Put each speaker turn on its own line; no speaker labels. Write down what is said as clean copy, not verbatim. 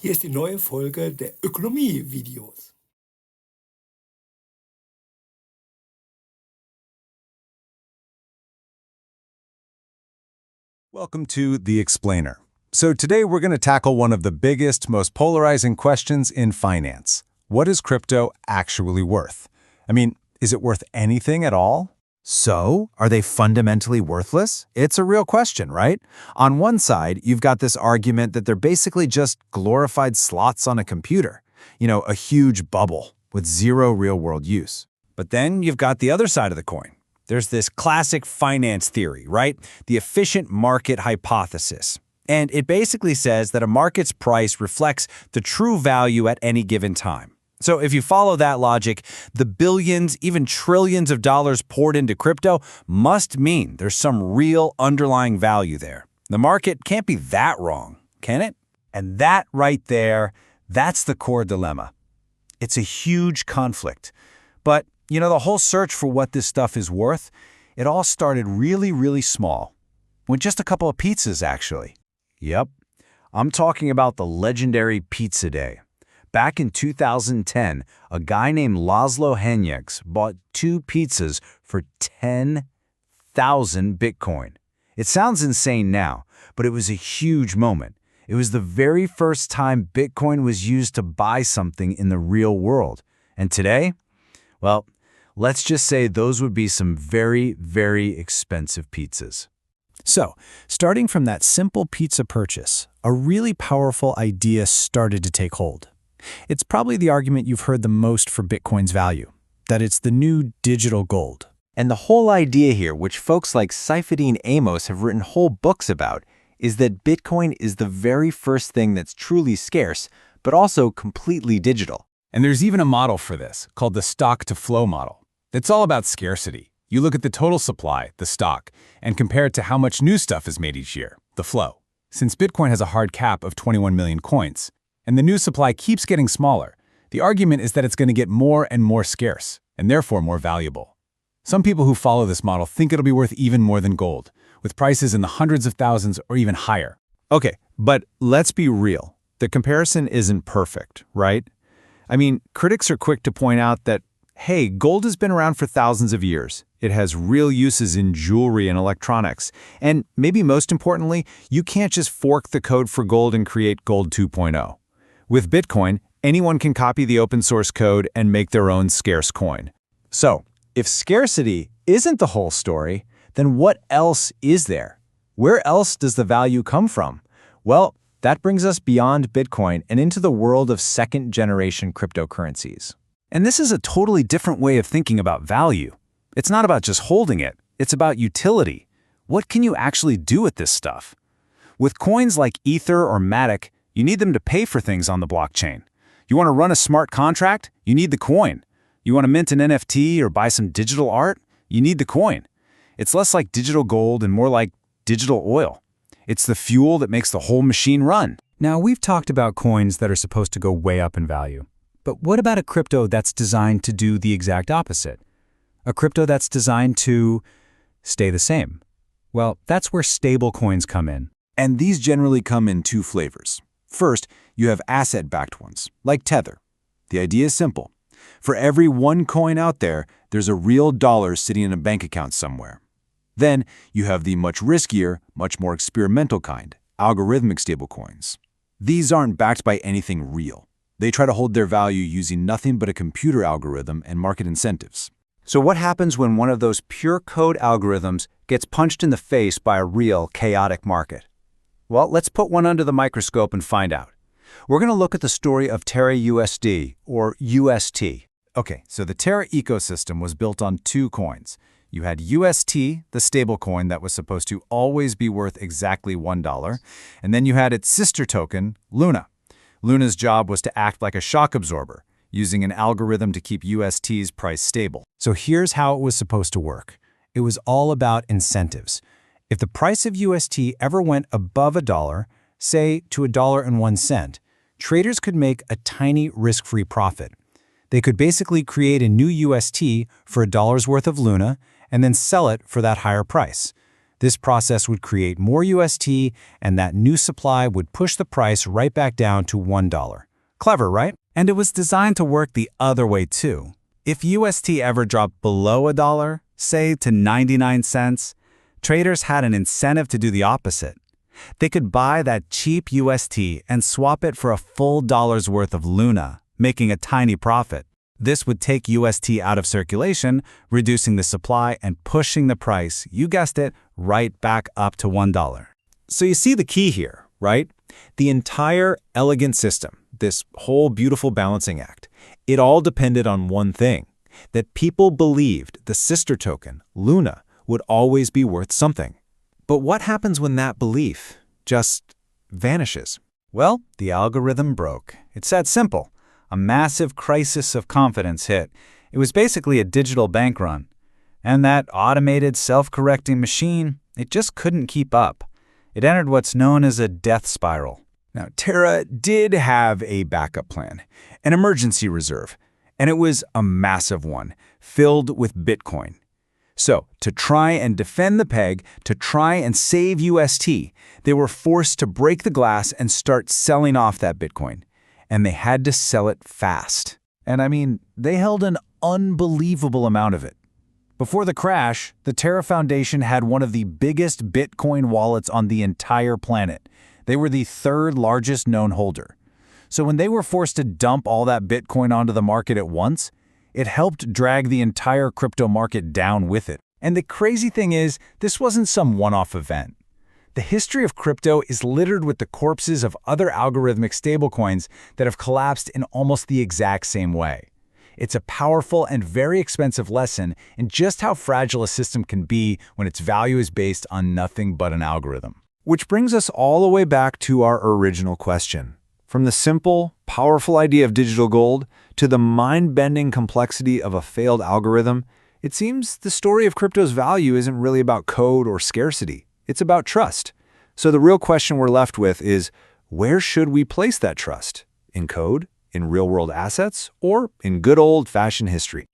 Hier ist die neue Folge der Ökonomie-Videos.
Welcome to The Explainer. So today we're going to tackle one of the biggest, most polarizing questions in finance. What is crypto actually worth? I mean, is it worth anything at all? So, are they fundamentally worthless? It's a real question, right? On one side, you've got this argument that they're basically just glorified slots on a computer. A huge bubble with zero real-world use. But then you've got the other side of the coin. There's this classic finance theory, right? The efficient market hypothesis. And it basically says that a market's price reflects the true value at any given time. So if you follow that logic, the billions, even trillions of dollars poured into crypto must mean there's some real underlying value there. The market can't be that wrong, can it? And that right there, that's the core dilemma. It's a huge conflict. But, the whole search for what this stuff is worth, it all started really, really small. With just a couple of pizzas, actually. Yep. I'm talking about the legendary Pizza Day. Back in 2010, a guy named Laszlo Henyegs bought 2 pizzas for 10,000 Bitcoin. It sounds insane now, but it was a huge moment. It was the very first time Bitcoin was used to buy something in the real world. And today, well, let's just say those would be some very, very expensive pizzas. So, starting from that simple pizza purchase, a really powerful idea started to take hold. It's probably the argument you've heard the most for Bitcoin's value, that it's the new digital gold.
And the whole idea here, which folks like Saifedean Amos have written whole books about, is that Bitcoin is the very first thing that's truly scarce, but also completely digital.
And there's even a model for this, called the stock-to-flow model. It's all about scarcity. You look at the total supply, the stock, and compare it to how much new stuff is made each year, the flow. Since Bitcoin has a hard cap of 21 million coins, and the new supply keeps getting smaller, the argument is that it's going to get more and more scarce, and therefore more valuable. Some people who follow this model think it'll be worth even more than gold, with prices in the hundreds of thousands or even higher. Okay, but let's be real. The comparison isn't perfect, right? I mean, critics are quick to point out that, hey, gold has been around for thousands of years. It has real uses in jewelry and electronics. And maybe most importantly, you can't just fork the code for gold and create gold 2.0. With Bitcoin, anyone can copy the open source code and make their own scarce coin. So, if scarcity isn't the whole story, then what else is there? Where else does the value come from? Well, that brings us beyond Bitcoin and into the world of second-generation cryptocurrencies. And this is a totally different way of thinking about value. It's not about just holding it, it's about utility. What can you actually do with this stuff? With coins like Ether or Matic, you need them to pay for things on the blockchain. You want to run a smart contract? You need the coin. You want to mint an NFT or buy some digital art? You need the coin. It's less like digital gold and more like digital oil. It's the fuel that makes the whole machine run.
Now, we've talked about coins that are supposed to go way up in value. But what about a crypto that's designed to do the exact opposite? A crypto that's designed to stay the same? Well, that's where stablecoins come in.
And these generally come in 2 flavors. First, you have asset-backed ones, like Tether. The idea is simple. For every 1 coin out there, there's a real dollar sitting in a bank account somewhere. Then, you have the much riskier, much more experimental kind, algorithmic stablecoins. These aren't backed by anything real. They try to hold their value using nothing but a computer algorithm and market incentives.
So what happens when one of those pure code algorithms gets punched in the face by a real chaotic market? Well, let's put one under the microscope and find out. We're going to look at the story of Terra USD, or UST.
Okay, so the Terra ecosystem was built on 2 coins. You had UST, the stablecoin that was supposed to always be worth exactly $1, and then you had its sister token, Luna. Luna's job was to act like a shock absorber, using an algorithm to keep UST's price stable.
So here's how it was supposed to work. It was all about incentives. If the price of UST ever went above $1, say to $1.01, traders could make a tiny risk-free profit. They could basically create a new UST for $1's worth of Luna and then sell it for that higher price. This process would create more UST, and that new supply would push the price right back down to $1. Clever, right?
And it was designed to work the other way too. If UST ever dropped below $1, say to 99 cents, traders had an incentive to do the opposite. They could buy that cheap UST and swap it for a full dollar's worth of Luna, making a tiny profit. This would take UST out of circulation, reducing the supply and pushing the price, you guessed it, right back up to $1.
So you see the key here, right? The entire elegant system, this whole beautiful balancing act, it all depended on one thing, that people believed the sister token, Luna, would always be worth something. But what happens when that belief just vanishes?
Well, the algorithm broke. It's that simple. A massive crisis of confidence hit. It was basically a digital bank run. And that automated self-correcting machine, it just couldn't keep up. It entered what's known as a death spiral.
Now, Terra did have a backup plan, an emergency reserve, and it was a massive one, filled with Bitcoin. So, to try and defend the peg, to try and save UST, they were forced to break the glass and start selling off that Bitcoin. And they had to sell it fast. And I mean, they held an unbelievable amount of it. Before the crash, the Terra Foundation had one of the biggest Bitcoin wallets on the entire planet. They were the third largest known holder. So when they were forced to dump all that Bitcoin onto the market at once, it helped drag the entire crypto market down with it. And the crazy thing is, this wasn't some one-off event. The history of crypto is littered with the corpses of other algorithmic stablecoins that have collapsed in almost the exact same way. It's a powerful and very expensive lesson in just how fragile a system can be when its value is based on nothing but an algorithm.
Which brings us all the way back to our original question. From the simple, powerful idea of digital gold to the mind-bending complexity of a failed algorithm, it seems the story of crypto's value isn't really about code or scarcity. It's about trust. So the real question we're left with is, where should we place that trust? In code? In real-world assets? Or in good old-fashioned history?